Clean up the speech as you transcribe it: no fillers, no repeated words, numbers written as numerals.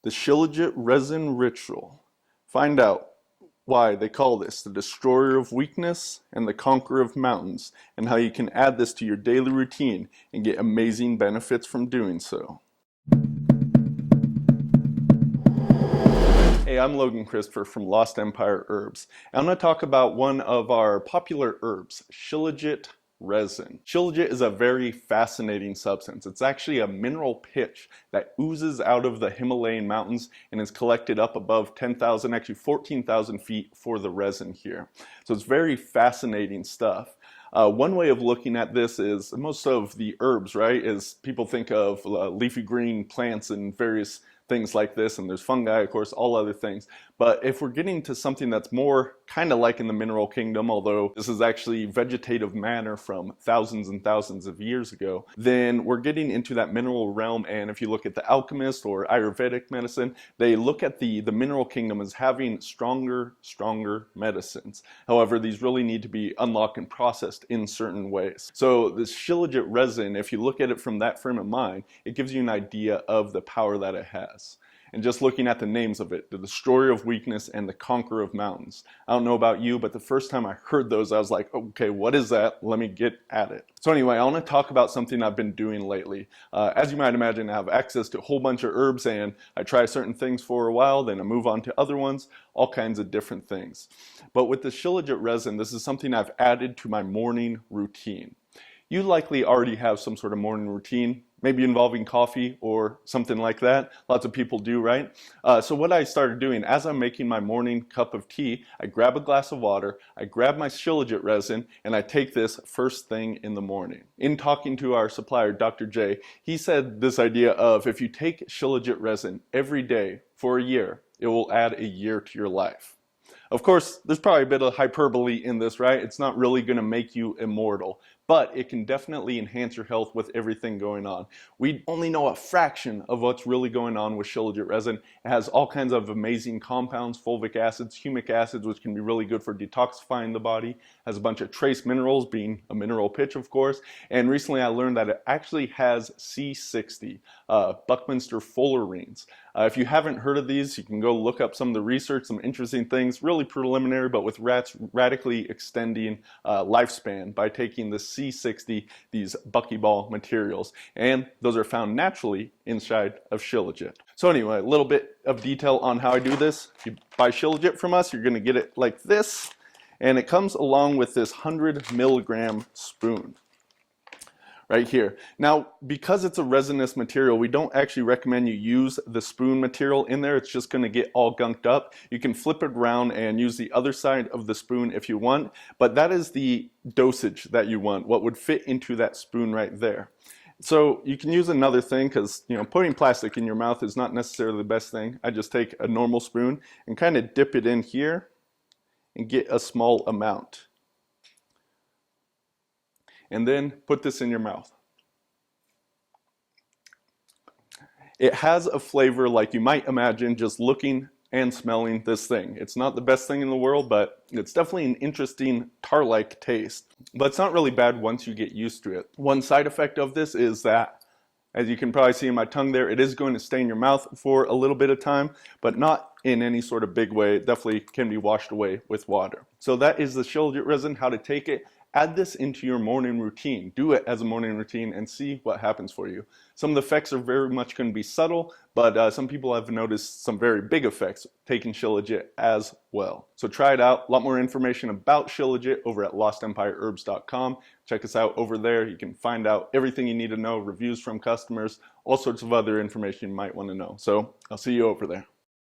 The Shilajit resin ritual. Find out why they call this the destroyer of weakness and the conqueror of mountains, and how you can add this to your daily routine and get amazing benefits from doing so. Hey, I'm Logan Christopher from Lost Empire Herbs, and I'm going to talk about one of our popular herbs, Shilajit resin. Shilajit is a very fascinating substance. It's actually a mineral pitch that oozes out of the Himalayan mountains and is collected up above 10,000, actually 14,000 feet for the resin here. So it's very fascinating stuff. One way of looking at this is most of the herbs, right, is people think of leafy green plants and various things like this, and there's fungi, of course, all other things. But if we're getting to something that's more kind of like in the mineral kingdom, although this is actually vegetative matter from thousands and thousands of years ago, then we're getting into that mineral realm. And if you look at the alchemists or Ayurvedic medicine, they look at the mineral kingdom as having stronger medicines. However, these really need to be unlocked and processed in certain ways. So this Shilajit resin, if you look at it from that frame of mind, it gives you an idea of the power that it has. And just looking at the names of it, the destroyer of weakness and the conqueror of mountains. I don't know about you, but the first time I heard those, I was like, okay, what is that? Let me get at it. So anyway, I want to talk about something I've been doing lately. As you might imagine, I have access to a whole bunch of herbs, and I try certain things for a while, then I move on to other ones, all kinds of different things. But with the Shilajit resin, this is something I've added to my morning routine. You likely already have some sort of morning routine, maybe involving coffee or something like that. Lots of people do, right? So what I started doing, as I'm making my morning cup of tea, I grab a glass of water, I grab my Shilajit resin, and I take this first thing in the morning. In talking to our supplier, Dr. J, he said this idea of if you take Shilajit resin every day for a year, it will add a year to your life. Of course, there's probably a bit of hyperbole in this, right? It's not really going to make you immortal, but it can definitely enhance your health with everything going on. We only know a fraction of what's really going on with Shilajit resin. It has all kinds of amazing compounds, fulvic acids, humic acids, which can be really good for detoxifying the body. It has a bunch of trace minerals, being a mineral pitch, of course. And recently I learned that it actually has C60, Buckminster fullerenes. If you haven't heard of these, you can go look up some of the research, some interesting things, really preliminary, but with rats radically extending lifespan by taking the C60, these buckyball materials. And those are found naturally inside of Shilajit. So anyway, a little bit of detail on how I do this. If you buy Shilajit from us, you're going to get it like this. And it comes along with this 100 milligram spoon right here. Now, because it's a resinous material, we don't actually recommend you use the spoon material in there. It's just going to get all gunked up. You can flip it around and use the other side of the spoon if you want, but that is the dosage that you want, what would fit into that spoon right there. So you can use another thing because, you know, putting plastic in your mouth is not necessarily the best thing. I just take a normal spoon and kind of dip it in here and get a small amount. And then put this in your mouth. It has a flavor like you might imagine just looking and smelling this thing. It's not the best thing in the world, but it's definitely an interesting tar-like taste. But it's not really bad once you get used to it. One side effect of this is that, as you can probably see in my tongue there, it is going to stay in your mouth for a little bit of time, but not in any sort of big way. It definitely can be washed away with water. So that is the Shilajit resin, how to take it. Add this into your morning routine. Do it as a morning routine and see what happens for you. Some of the effects are very much going to be subtle, but some people have noticed some very big effects taking Shilajit as well. So try it out. A lot more information about Shilajit over at lostempireherbs.com. Check us out over there. You can find out everything you need to know, reviews from customers, all sorts of other information you might want to know. So I'll see you over there.